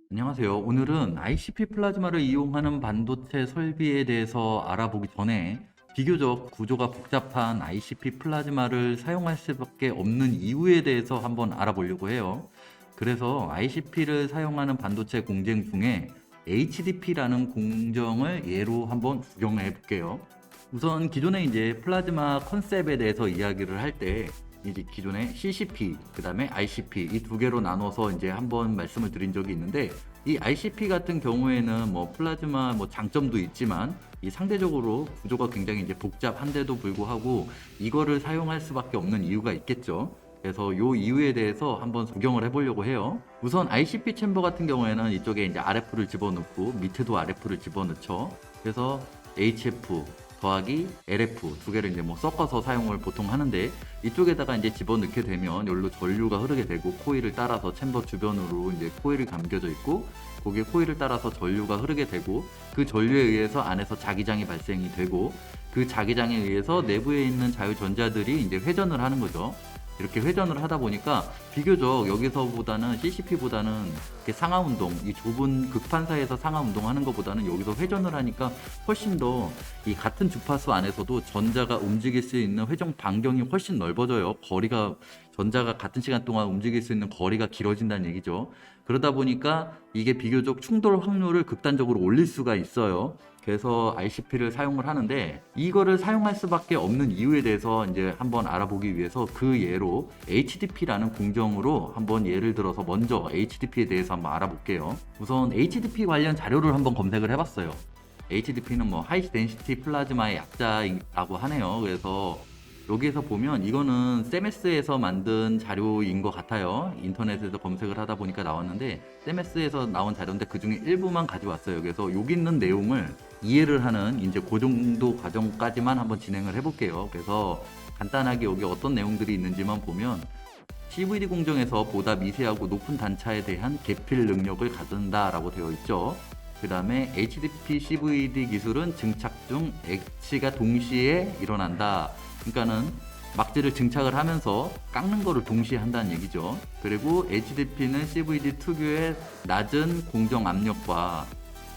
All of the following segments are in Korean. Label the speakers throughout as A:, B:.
A: 안녕하세요. 오늘은 ICP 플라즈마를 이용하는 반도체 설비에 대해서 알아보기 전에 비교적 구조가 복잡한 ICP 플라즈마를 사용할 수밖에 없는 이유에 대해서 한번 알아보려고 해요. 그래서 ICP를 사용하는 반도체 공정 중에 HDP라는 공정을 예로 한번 구경해 볼게요. 우선 기존에 이제 플라즈마 컨셉에 대해서 이야기를 할 때 이제 기존에 CCP, 그 다음에 ICP 이 두 개로 나눠서 이제 한번 말씀을 드린 적이 있는데, 이 ICP 같은 경우에는 뭐 플라즈마 뭐 장점도 있지만 이 상대적으로 구조가 굉장히 이제 복잡한데도 불구하고 이거를 사용할 수밖에 없는 이유가 있겠죠. 그래서 요 이유에 대해서 한번 구경을 해보려고 해요. 우선 ICP 챔버 같은 경우에는 이쪽에 이제 RF를 집어넣고 밑에도 RF를 집어넣죠. 그래서 HF 더하기 LF 두 개를 이제 뭐 섞어서 사용을 보통 하는데, 이쪽에다가 이제 집어넣게 되면 여기로 전류가 흐르게 되고 코일을 따라서 챔버 주변으로 이제 코일이 감겨져 있고, 거기에 코일을 따라서 전류가 흐르게 되고, 그 전류에 의해서 안에서 자기장이 발생이 되고, 그 자기장에 의해서 내부에 있는 자유전자들이 이제 회전을 하는 거죠. 이렇게 회전을 하다 보니까 비교적 여기서보다는 CCP보다는 상하운동, 이 좁은 극판사에서 상하운동 하는 것보다는 여기서 회전을 하니까 훨씬 더 이 같은 주파수 안에서도 전자가 움직일 수 있는 회전 반경이 훨씬 넓어져요. 거리가, 전자가 같은 시간 동안 움직일 수 있는 거리가 길어진다는 얘기죠. 그러다 보니까 이게 비교적 충돌 확률을 극단적으로 올릴 수가 있어요. 그래서 ICP를 사용을 하는데, 이거를 사용할 수밖에 없는 이유에 대해서 이제 한번 알아보기 위해서 그 예로 HDP라는 공정으로 한번 예를 들어서 먼저 HDP에 대해서 한번 알아볼게요. 우선 HDP 관련 자료를 한번 검색을 해봤어요. HDP는 뭐 하이 덴시티 플라즈마의 약자라고 하네요. 그래서 여기에서 보면 이거는 세메스에서 만든 자료인 것 같아요. 인터넷에서 검색을 하다 보니까 나왔는데 세메스에서 나온 자료인데 그 중에 일부만 가져왔어요. 그래서 여기 있는 내용을 이해를 하는 이제 그 정도 과정까지만 한번 진행을 해볼게요. 그래서 간단하게 여기 어떤 내용들이 있는지만 보면, CVD 공정에서 보다 미세하고 높은 단차에 대한 계필 능력을 갖는다라고 되어 있죠. 그 다음에 HDP CVD 기술은 증착 중 액치가 동시에 일어난다. 그러니까는 막지를 증착을 하면서 깎는 거를 동시에 한다는 얘기죠. 그리고 HDP는 CVD 특유의 낮은 공정 압력과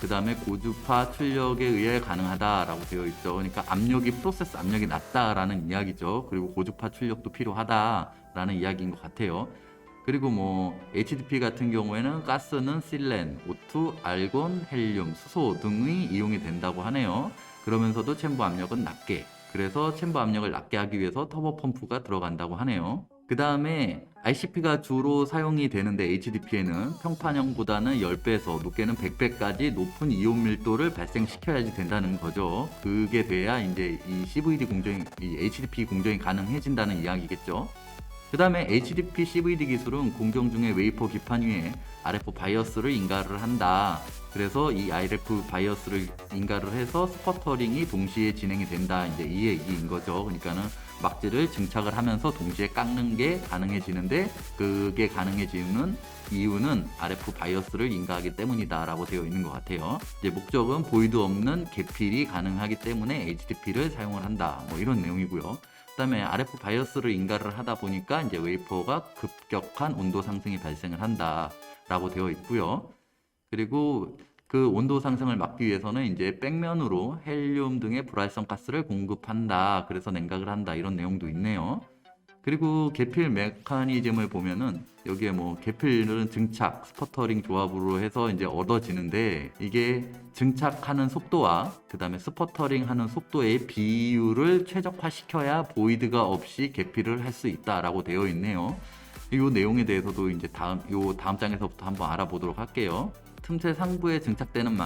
A: 그 다음에 고주파 출력에 의해 가능하다라고 되어 있죠. 그러니까 압력이, 프로세스 압력이 낮다라는 이야기죠. 그리고 고주파 출력도 필요하다라는 이야기인 것 같아요. 그리고 뭐 HDP 같은 경우에는 가스는 실렌, O2, 알곤, 헬륨, 수소 등이 이용이 된다고 하네요. 그러면서도 챔버 압력은 낮게, 그래서 챔버 압력을 낮게 하기 위해서 터보 펌프가 들어간다고 하네요. 그 다음에 ICP가 주로 사용이 되는데 HDP에는 평판형보다는 10배에서 높게는 100배까지 높은 이온 밀도를 발생시켜야지 된다는 거죠. 그게 돼야 이제 이 CVD 공정이, 이 HDP 공정이 가능해진다는 이야기겠죠. 그 다음에 HDP CVD 기술은 공정 중에 웨이퍼 기판 위에 RF 바이어스를 인가를 한다. 그래서 이 RF 바이어스를 인가를 해서 스퍼터링이 동시에 진행이 된다. 이제 이 얘기인 거죠. 그러니까는 막지를 증착을 하면서 동시에 깎는 게 가능해지는데, 그게 가능해지는 이유는 RF 바이어스를 인가하기 때문이다라고 되어 있는 것 같아요. 이제 목적은 보이드 없는 계필이 가능하기 때문에 HDP를 사용을 한다. 뭐 이런 내용이고요. 그다음에 RF 바이어스를 인가를 하다 보니까 이제 웨이퍼가 급격한 온도 상승이 발생을 한다라고 되어 있고요. 그리고 그 온도 상승을 막기 위해서는 이제 백면으로 헬륨 등의 불활성 가스를 공급한다. 그래서 냉각을 한다. 이런 내용도 있네요. 그리고 계필 메커니즘을 보면은 여기에 뭐 계필은 증착, 스퍼터링 조합으로 해서 이제 얻어지는데, 이게 증착하는 속도와 그 다음에 스퍼터링 하는 속도의 비율을 최적화시켜야 보이드가 없이 계필을 할 수 있다라고 되어 있네요. 이 내용에 대해서도 이제 다음 장에서부터 한번 알아보도록 할게요. 틈새 상부에 증착되는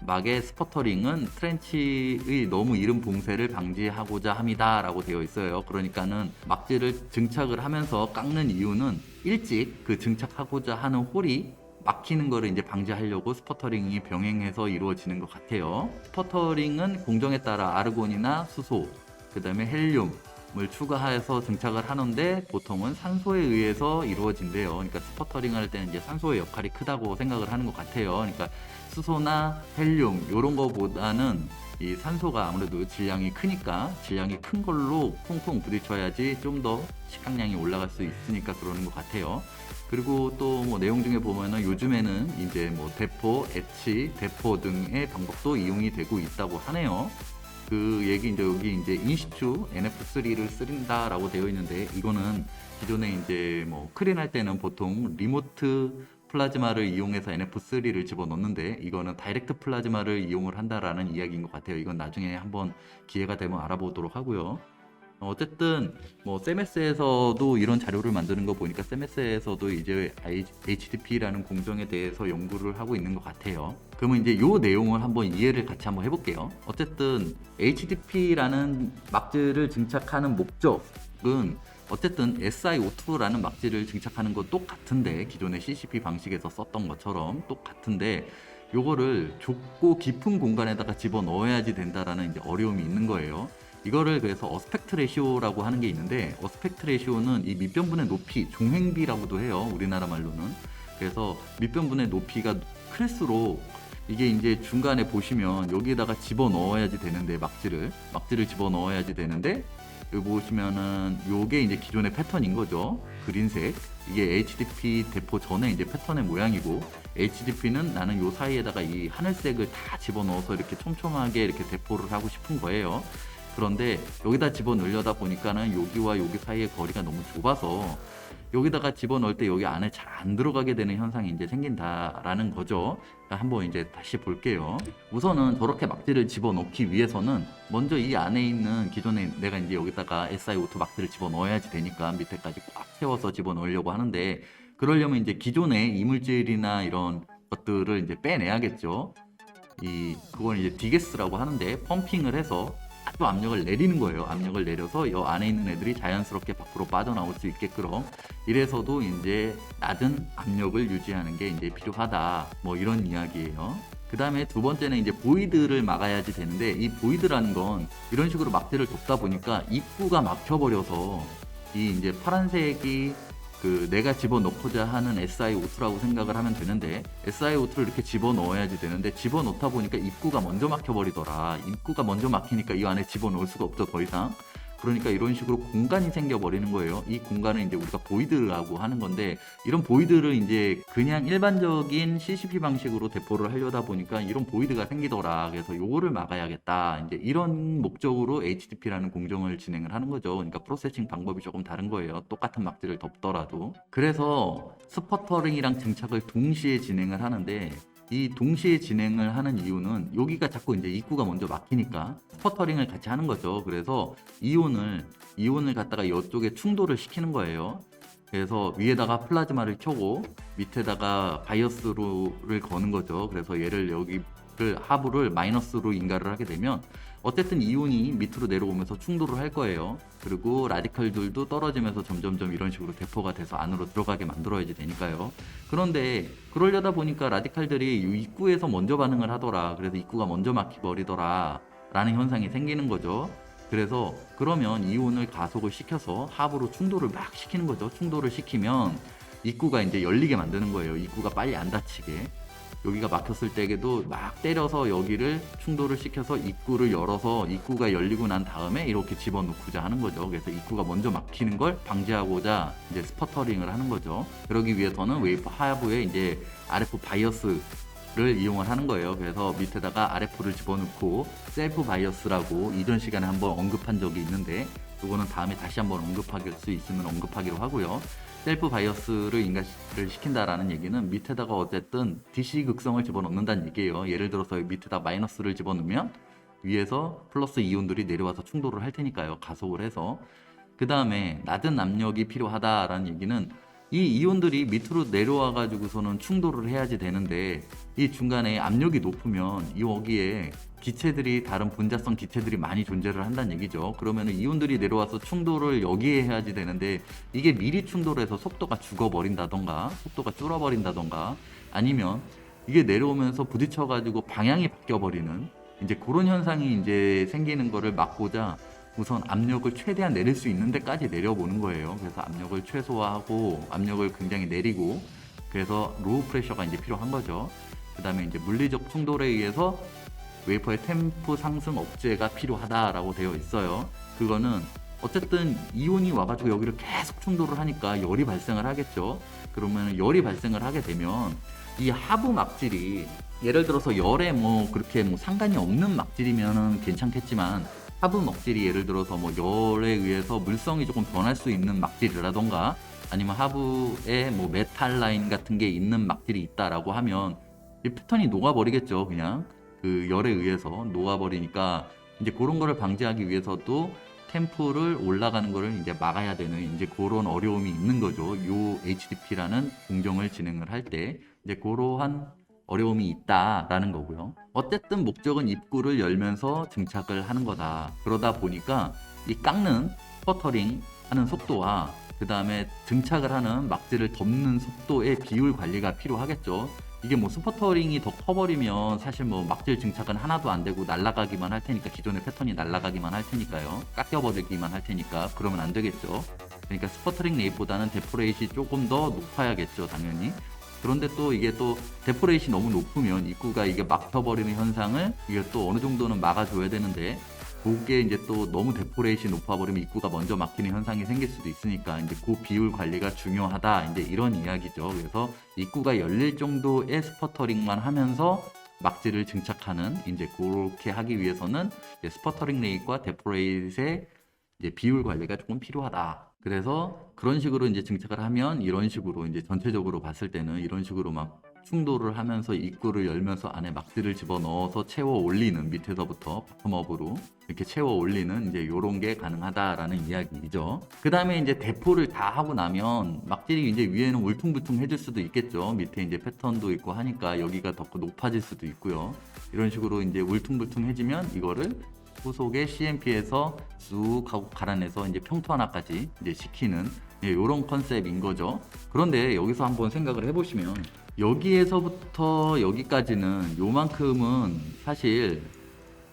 A: 막의 스퍼터링은 트렌치의 너무 이른 봉쇄를 방지하고자 합니다 라고 되어 있어요. 그러니까는 막지를 증착을 하면서 깎는 이유는 일찍 그 증착하고자 하는 홀이 막히는 거를 이제 방지하려고 스퍼터링이 병행해서 이루어지는 것 같아요. 스퍼터링은 공정에 따라 아르곤이나 수소, 그 다음에 헬륨을 추가해서 증착을 하는데 보통은 산소에 의해서 이루어진대요. 그러니까 스퍼터링 할 때는 이제 산소의 역할이 크다고 생각을 하는 것 같아요. 그러니까 수소나 헬륨 이런 거보다는 이 산소가 아무래도 질량이 크니까 질량이 큰 걸로 콩콩 부딪혀야지 좀 더 식각량이 올라갈 수 있으니까 그러는 것 같아요. 그리고 또 뭐 내용 중에 보면은 요즘에는 이제 뭐 대포, 엣지, 대포 등의 방법도 이용이 되고 있다고 하네요. 그 얘기 이제 여기 이제 인시추 NF3를 쓰린다라고 되어 있는데, 이거는 기존에 이제 뭐 클린할 때는 보통 리모트 플라즈마를 이용해서 NF3를 집어넣는데, 이거는 다이렉트 플라즈마를 이용을 한다라는 이야기인 것 같아요. 이건 나중에 한번 기회가 되면 알아보도록 하고요. 어쨌든 뭐 세메스에서도 이런 자료를 만드는 거 보니까 세메스에서도 이제 HDP라는 공정에 대해서 연구를 하고 있는 것 같아요. 그러면 이제 요 내용을 한번 이해를 같이 한번 해볼게요. 어쨌든 HDP라는 막지를 증착하는 목적은 어쨌든 SiO2라는 막지를 증착하는 거 똑같은데, 기존의 CCP 방식에서 썼던 것처럼 똑같은데, 요거를 좁고 깊은 공간에다가 집어 넣어야지 된다라는 이제 어려움이 있는 거예요. 이거를 그래서 어스펙트 레시오라고 하는 게 있는데, 어스펙트 레시오는 이 밑변분의 높이, 종횡비라고도 해요, 우리나라 말로는. 그래서 밑변분의 높이가 클수록 이게 이제 중간에 보시면 여기에다가 집어 넣어야지 되는데, 막지를 집어 넣어야지 되는데, 여기 보시면은 요게 이제 기존의 패턴인 거죠. 그린색. 이게 HDP 대포 전에 이제 패턴의 모양이고, HDP는 나는 요 사이에다가 이 하늘색을 다 집어 넣어서 이렇게 촘촘하게 이렇게 대포를 하고 싶은 거예요. 그런데 여기다 집어 넣으려다 보니까는 여기와 여기 사이의 거리가 너무 좁아서 여기다가 집어 넣을 때 여기 안에 잘 안 들어가게 되는 현상이 이제 생긴다라는 거죠. 그러니까 한번 이제 다시 볼게요. 우선은 저렇게 막지를 집어 넣기 위해서는 먼저 이 안에 있는 기존에 내가 이제 여기다가 SiO2 막지를 집어 넣어야지 되니까 밑에까지 꽉 채워서 집어 넣으려고 하는데, 그러려면 이제 기존의 이물질이나 이런 것들을 이제 빼내야겠죠. 그걸 이제 디게스라고 하는데, 펌핑을 해서 아주 압력을 내리는 거예요. 압력을 내려서 이 안에 있는 애들이 자연스럽게 밖으로 빠져나올 수 있게끔, 이래서도 이제 낮은 압력을 유지하는 게 이제 필요하다, 뭐 이런 이야기예요. 그 다음에 두 번째는 이제 보이드를 막아야지 되는데, 이 보이드라는 건 이런 식으로 막대를 덮다 보니까 입구가 막혀버려서 이 이제 파란색이 내가 집어넣고자 하는 SiO2라고 생각을 하면 되는데, SiO2를 이렇게 집어넣어야지 되는데, 집어넣다 보니까 입구가 먼저 막혀버리더라. 입구가 먼저 막히니까 이 안에 집어넣을 수가 없어, 더 이상. 그러니까 이런 식으로 공간이 생겨버리는 거예요. 이 공간을 이제 우리가 보이드라고 하는 건데, 이런 보이드를 이제 그냥 일반적인 CCP 방식으로 대포를 하려다 보니까 이런 보이드가 생기더라. 그래서 요거를 막아야겠다, 이제 이런 목적으로 HDP라는 공정을 진행을 하는 거죠. 그러니까 프로세싱 방법이 조금 다른 거예요. 똑같은 막지를 덮더라도. 그래서 스퍼터링이랑 증착을 동시에 진행을 하는데, 이 동시에 진행을 하는 이유는 여기가 자꾸 이제 입구가 먼저 막히니까 스퍼터링을 같이 하는 거죠. 그래서 이온을 갖다가 이쪽에 충돌을 시키는 거예요. 그래서 위에다가 플라즈마를 켜고 밑에다가 바이어스를 거는 거죠. 그래서 얘를 여기를 하부를 마이너스로 인가를 하게 되면 어쨌든 이온이 밑으로 내려오면서 충돌을 할 거예요. 그리고 라디컬들도 떨어지면서 점점점 이런 식으로 대포가 돼서 안으로 들어가게 만들어야지 되니까요. 그런데 그러려다 보니까 라디칼들이 이 입구에서 먼저 반응을 하더라. 그래서 입구가 먼저 막혀버리더라 라는 현상이 생기는 거죠. 그래서 그러면 이온을 가속을 시켜서 하부로 충돌을 막 시키는 거죠. 충돌을 시키면 입구가 이제 열리게 만드는 거예요. 입구가 빨리 안 닫히게. 여기가 막혔을 때에도 막 때려서 여기를 충돌을 시켜서 입구를 열어서 입구가 열리고 난 다음에 이렇게 집어넣고자 하는 거죠. 그래서 입구가 먼저 막히는 걸 방지하고자 이제 스퍼터링을 하는 거죠. 그러기 위해서는 웨이퍼 하부에 이제 RF 바이어스를 이용을 하는 거예요. 그래서 밑에다가 RF를 집어넣고 셀프 바이어스라고 이전 시간에 한번 언급한 적이 있는데, 이거는 다음에 다시 한번 언급할 수 있으면 언급하기로 하고요. 셀프 바이어스를 인가를 시킨다라는 얘기는 밑에다가 어쨌든 DC 극성을 집어넣는다는 얘기예요. 예를 들어서 밑에다 마이너스를 집어넣으면 위에서 플러스 이온들이 내려와서 충돌을 할 테니까요. 가속을 해서. 그 다음에 낮은 압력이 필요하다라는 얘기는 이 이온들이 밑으로 내려와 가지고서는 충돌을 해야지 되는데, 이 중간에 압력이 높으면 여기에 기체들이, 다른 분자성 기체들이 많이 존재를 한다는 얘기죠. 그러면 이온들이 내려와서 충돌을 여기에 해야지 되는데, 이게 미리 충돌해서 속도가 죽어버린다던가 속도가 줄어버린다던가, 아니면 이게 내려오면서 부딪혀가지고 방향이 바뀌어버리는 이제 그런 현상이 이제 생기는 거를 막고자 우선 압력을 최대한 내릴 수 있는 데까지 내려보는 거예요. 그래서 압력을 최소화하고 압력을 굉장히 내리고, 그래서 로우 프레셔가 이제 필요한 거죠. 그 다음에 이제 물리적 충돌에 의해서 웨이퍼의 템프 상승 억제가 필요하다라고 되어 있어요. 그거는 어쨌든 이온이 와가지고 여기를 계속 충돌을 하니까 열이 발생을 하겠죠. 그러면 열이 발생을 하게 되면 이 하부 막질이 예를 들어서 열에 뭐 그렇게 뭐 상관이 없는 막질이면은 괜찮겠지만 하부 막질이 예를 들어서 뭐 열에 의해서 물성이 조금 변할 수 있는 막질이라던가 아니면 하부에 뭐 메탈 라인 같은 게 있는 막질이 있다라고 하면 이 패턴이 녹아버리겠죠. 그냥 그 열에 의해서 녹아버리니까 이제 그런 거를 방지하기 위해서도 템프를 올라가는 거를 이제 막아야 되는 이제 그런 어려움이 있는 거죠. 요 HDP라는 공정을 진행을 할 때 이제 그러한 어려움이 있다라는 거고요. 어쨌든 목적은 입구를 열면서 증착을 하는 거다. 그러다 보니까 이 깎는 스퍼터링 하는 속도와 그 다음에 증착을 하는 막지를 덮는 속도의 비율 관리가 필요하겠죠. 이게 뭐 스퍼터링이 더 커버리면 사실 뭐 막질 증착은 하나도 안 되고 날아가기만 할 테니까 기존의 패턴이 날아가기만 할 테니까요. 깎여버리기만 할 테니까 그러면 안 되겠죠. 그러니까 스퍼터링 레이트보다는 데포레이트이 조금 더 높아야겠죠, 당연히. 그런데 또 이게 또 데포레이트이 너무 높으면 입구가 이게 막혀버리는 현상을 이게 또 어느 정도는 막아줘야 되는데 그게 이제 또 너무 데포레이트이 높아버리면 입구가 먼저 막히는 현상이 생길 수도 있으니까 이제 그 비율 관리가 중요하다 이제 이런 이야기죠. 그래서 입구가 열릴 정도의 스퍼터링만 하면서 막지를 증착하는 이제 그렇게 하기 위해서는 이제 스퍼터링 레이트와 데포레이트의 이제 비율 관리가 조금 필요하다. 그래서 그런 식으로 이제 증착을 하면 이런 식으로 이제 전체적으로 봤을 때는 이런 식으로 막 충돌을 하면서 입구를 열면서 안에 막지를 집어넣어서 채워 올리는 밑에서부터 바텀업으로 이렇게 채워 올리는 이제 요런 게 가능하다라는 이야기죠. 그 다음에 이제 대포를 다 하고 나면 막질이 이제 위에는 울퉁불퉁해질 수도 있겠죠. 밑에 이제 패턴도 있고 하니까 여기가 더 높아질 수도 있고요. 이런 식으로 이제 울퉁불퉁해지면 이거를 후속에 CMP에서 쑥 하고 갈아내서 이제 평투 하나까지 이제 시키는 이런 컨셉인 거죠. 그런데 여기서 한번 생각을 해보시면 여기에서부터 여기까지는 요만큼은 사실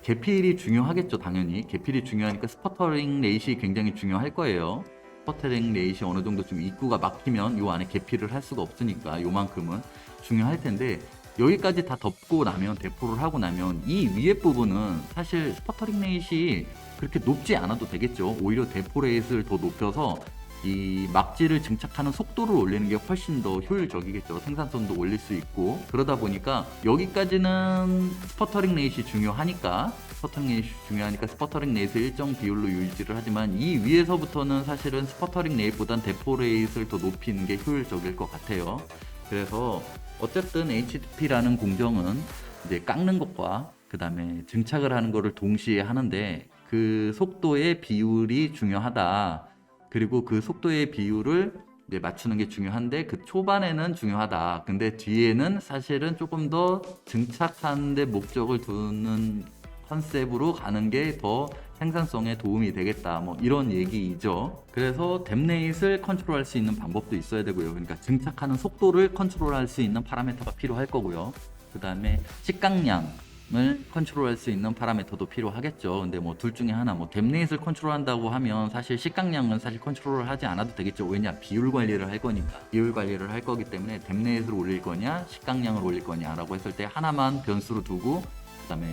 A: 계필이 중요하겠죠. 당연히 계필이 중요하니까 스퍼터링 레이시 굉장히 중요할 거예요. 스퍼터링 레이시 어느 정도 좀 입구가 막히면 요 안에 계필을 할 수가 없으니까 요만큼은 중요할 텐데 여기까지 다 덮고 나면 대포를 하고 나면 이 위에 부분은 사실 스퍼터링 레이시 그렇게 높지 않아도 되겠죠. 오히려 대포 레이스를 더 높여서 이 막지를 증착하는 속도를 올리는 게 훨씬 더 효율적이겠죠. 생산성도 올릴 수 있고 그러다 보니까 여기까지는 스퍼터링 레이시 중요하니까 스퍼터링 레이스 일정 비율로 유지를 하지만 이 위에서부터는 사실은 스퍼터링 레이트보단 대포 레이스를 더 높이는 게 효율적일 것 같아요. 그래서 어쨌든 HDP라는 공정은 이제 깎는 것과 그 다음에 증착을 하는 것을 동시에 하는데 그 속도의 비율이 중요하다. 그리고 그 속도의 비율을 이제 맞추는 게 중요한데 그 초반에는 중요하다. 근데 뒤에는 사실은 조금 더 증착하는 데 목적을 두는 컨셉으로 가는 게 더 생산성에 도움이 되겠다. 뭐 이런 얘기이죠. 그래서 댐레이트를 컨트롤할 수 있는 방법도 있어야 되고요. 그러니까 증착하는 속도를 컨트롤할 수 있는 파라미터가 필요할 거고요. 그 다음에 식각량을 컨트롤할 수 있는 파라미터도 필요하겠죠. 근데 뭐 둘 중에 하나, 뭐 댐레이트를 컨트롤한다고 하면 사실 식각량은 사실 컨트롤을 하지 않아도 되겠죠. 왜냐, 비율 관리를 할 거니까. 비율 관리를 할 거기 때문에 댐레이트를 올릴 거냐, 식각량을 올릴 거냐라고 했을 때 하나만 변수로 두고 그다음에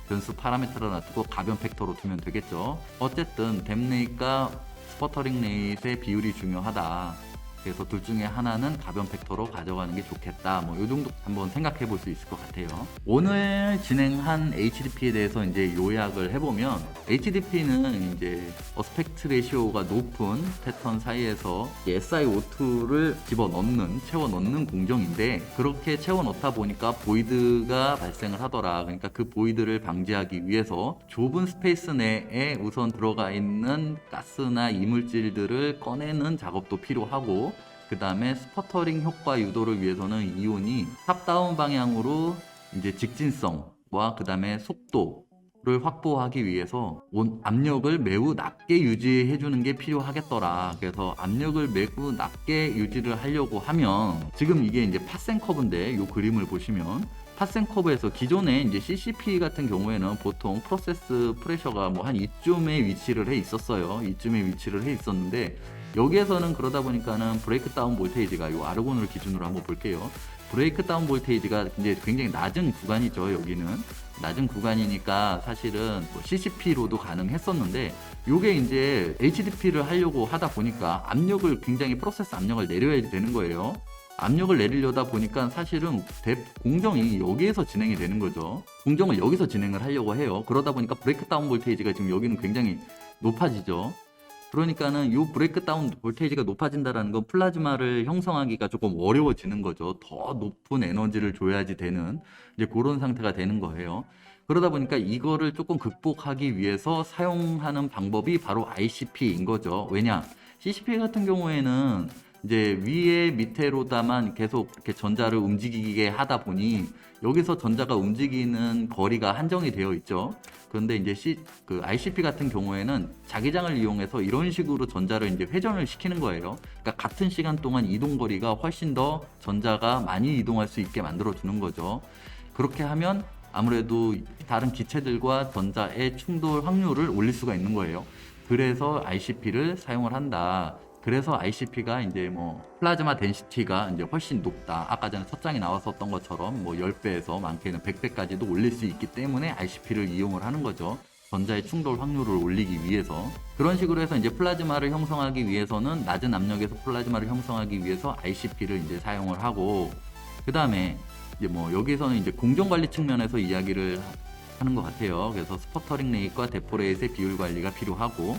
A: 변수 파라미터를 놔두고 가변 팩터로 두면 되겠죠. 어쨌든 댐레이트과 스퍼터링 레이트의 비율이 중요하다. 그래서 둘 중에 하나는 가변 팩터로 가져가는 게 좋겠다. 뭐 이 정도 한번 생각해 볼 수 있을 것 같아요. 오늘 진행한 HDP에 대해서 이제 요약을 해보면 HDP는 이제 어스펙트 레시오가 높은 패턴 사이에서 SiO2를 채워 넣는 공정인데 그렇게 채워 넣다 보니까 보이드가 발생을 하더라. 그러니까 그 보이드를 방지하기 위해서 좁은 스페이스 내에 우선 들어가 있는 가스나 이물질들을 꺼내는 작업도 필요하고 그 다음에 스퍼터링 효과 유도를 위해서는 이온이 탑다운 방향으로 이제 직진성과 그 다음에 속도를 확보하기 위해서 압력을 매우 낮게 유지해 주는 게 필요하겠더라. 그래서 압력을 매우 낮게 유지를 하려고 하면 지금 이게 이제 팟센 커브인데 이 그림을 보시면 팟센 커브에서 기존에 이제 CCP 같은 경우에는 보통 프로세스 프레셔가 뭐 한 이쯤에 위치를 해 있었어요. 이쯤에 위치를 해 있었는데 여기에서는 그러다 보니까는 브레이크 다운 볼테이지가 이 아르곤을 기준으로 한번 볼게요. 브레이크 다운 볼테이지가 이제 굉장히 낮은 구간이죠. 여기는 낮은 구간이니까 사실은 뭐 CCP로도 가능했었는데, 요게 이제 HDP를 하려고 하다 보니까 압력을 굉장히 프로세스 압력을 내려야 되는 거예요. 압력을 내리려다 보니까 사실은 공정이 여기에서 진행이 되는 거죠. 공정을 여기서 진행을 하려고 해요. 그러다 보니까 브레이크다운 볼테이지가 지금 여기는 굉장히 높아지죠. 그러니까는 이 브레이크다운 볼테이지가 높아진다라는 건 플라즈마를 형성하기가 조금 어려워지는 거죠. 더 높은 에너지를 줘야지 되는 이제 그런 상태가 되는 거예요. 그러다 보니까 이거를 조금 극복하기 위해서 사용하는 방법이 바로 ICP인 거죠. 왜냐? CCP 같은 경우에는 이제 위에 밑에로다만 계속 이렇게 전자를 움직이게 하다 보니 여기서 전자가 움직이는 거리가 한정이 되어 있죠. 그런데 이제 그 ICP 같은 경우에는 자기장을 이용해서 이런 식으로 전자를 이제 회전을 시키는 거예요. 그러니까 같은 시간 동안 이동 거리가 훨씬 더 전자가 많이 이동할 수 있게 만들어 주는 거죠. 그렇게 하면 아무래도 다른 기체들과 전자의 충돌 확률을 올릴 수가 있는 거예요. 그래서 ICP를 사용을 한다. 그래서 ICP가 이제 뭐 플라즈마 덴시티가 이제 훨씬 높다. 아까 전에 첫 장에 나왔었던 것처럼 뭐 10배에서 많게는 100배까지도 올릴 수 있기 때문에 ICP를 이용을 하는 거죠. 전자의 충돌 확률을 올리기 위해서. 그런 식으로 해서 이제 플라즈마를 형성하기 위해서는 낮은 압력에서 플라즈마를 형성하기 위해서 ICP를 이제 사용을 하고, 그 다음에 이제 뭐 여기서는 이제 공정 관리 측면에서 이야기를 하는 것 같아요. 그래서 스퍼터링 레이트와 데포레이트의 비율 관리가 필요하고,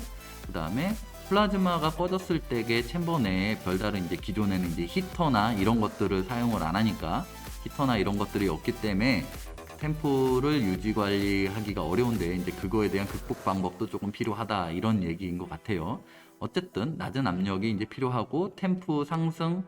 A: 그 다음에 플라즈마가 꺼졌을 때의 챔버 내에 별다른 이제 기존에는 이제 히터나 이런 것들을 사용을 안 하니까, 히터나 이런 것들이 없기 때문에 템프를 유지 관리하기가 어려운데 이제 그거에 대한 극복 방법도 조금 필요하다, 이런 얘기인 것 같아요. 어쨌든 낮은 압력이 이제 필요하고 템프 상승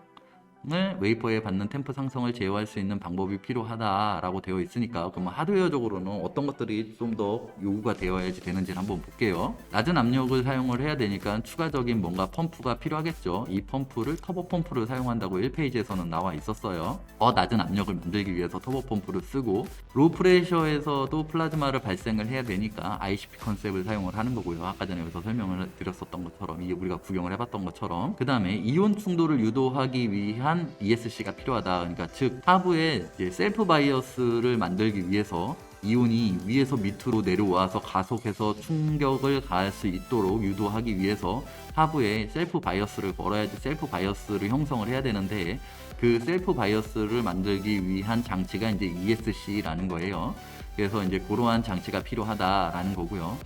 A: 웨이퍼에 받는 템프 상승을 제어할 수 있는 방법이 필요하다라고 되어 있으니까, 그럼 하드웨어적으로는 어떤 것들이 좀 더 요구가 되어야지 되는지를 한번 볼게요. 낮은 압력을 사용을 해야 되니까 추가적인 뭔가 펌프가 필요하겠죠. 이 펌프를 터보 펌프를 사용한다고 1페이지에서는 나와 있었어요. 더 낮은 압력을 만들기 위해서 터보 펌프를 쓰고, 로우 프레셔에서도 플라즈마를 발생을 해야 되니까 ICP 컨셉을 사용을 하는 거고요. 아까 전에 여기서 설명을 드렸었던 것처럼, 이게 우리가 구경을 해봤던 것처럼. 그 다음에 이온 충돌을 유도하기 위한 ESC가 필요하다. 그러니까 즉 하부에 이제 셀프 바이어스를 만들기 위해서 이온이 위에서 밑으로 내려와서 가속해서 충격을 가할 수 있도록 유도하기 위해서 하부에 셀프 바이어스를 걸어야지 셀프 바이어스를 형성을 해야 되는데, 그 셀프 바이어스를 만들기 위한 장치가 이제 ESC라는 거예요. 그래서 이제 그러한 장치가 필요하다라는 거고요.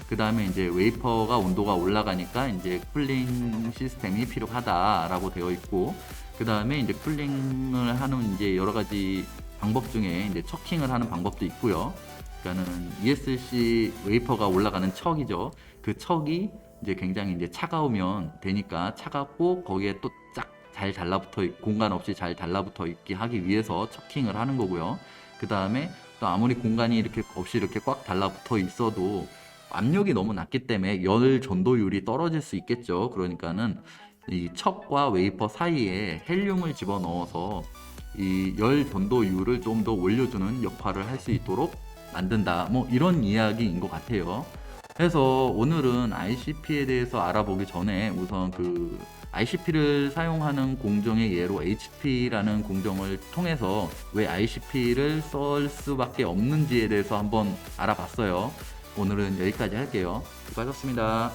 A: 그 다음에 이제 웨이퍼가 온도가 올라가니까 이제 쿨링 시스템이 필요하다라고 되어 있고, 그 다음에 이제 쿨링을 하는 이제 여러 가지 방법 중에 이제 척킹을 하는 방법도 있고요. 그러니까는 ESC 웨이퍼가 올라가는 척이죠. 그 척이 이제 굉장히 이제 차가우면 되니까, 차갑고 거기에 또 쫙 잘 달라붙어 공간 없이 잘 달라붙어 있게 하기 위해서 척킹을 하는 거고요. 그 다음에 또 아무리 공간이 이렇게 없이 이렇게 꽉 달라붙어 있어도 압력이 너무 낮기 때문에 열 전도율이 떨어질 수 있겠죠. 그러니까는 이 척과 웨이퍼 사이에 헬륨을 집어넣어서 이 열 전도율을 좀 더 올려주는 역할을 할 수 있도록 만든다. 뭐 이런 이야기인 것 같아요. 그래서 오늘은 ICP에 대해서 알아보기 전에 우선 그 ICP를 사용하는 공정의 예로 HP라는 공정을 통해서 왜 ICP를 쓸 수밖에 없는지에 대해서 한번 알아봤어요. 오늘은 여기까지 할게요. 수고하셨습니다.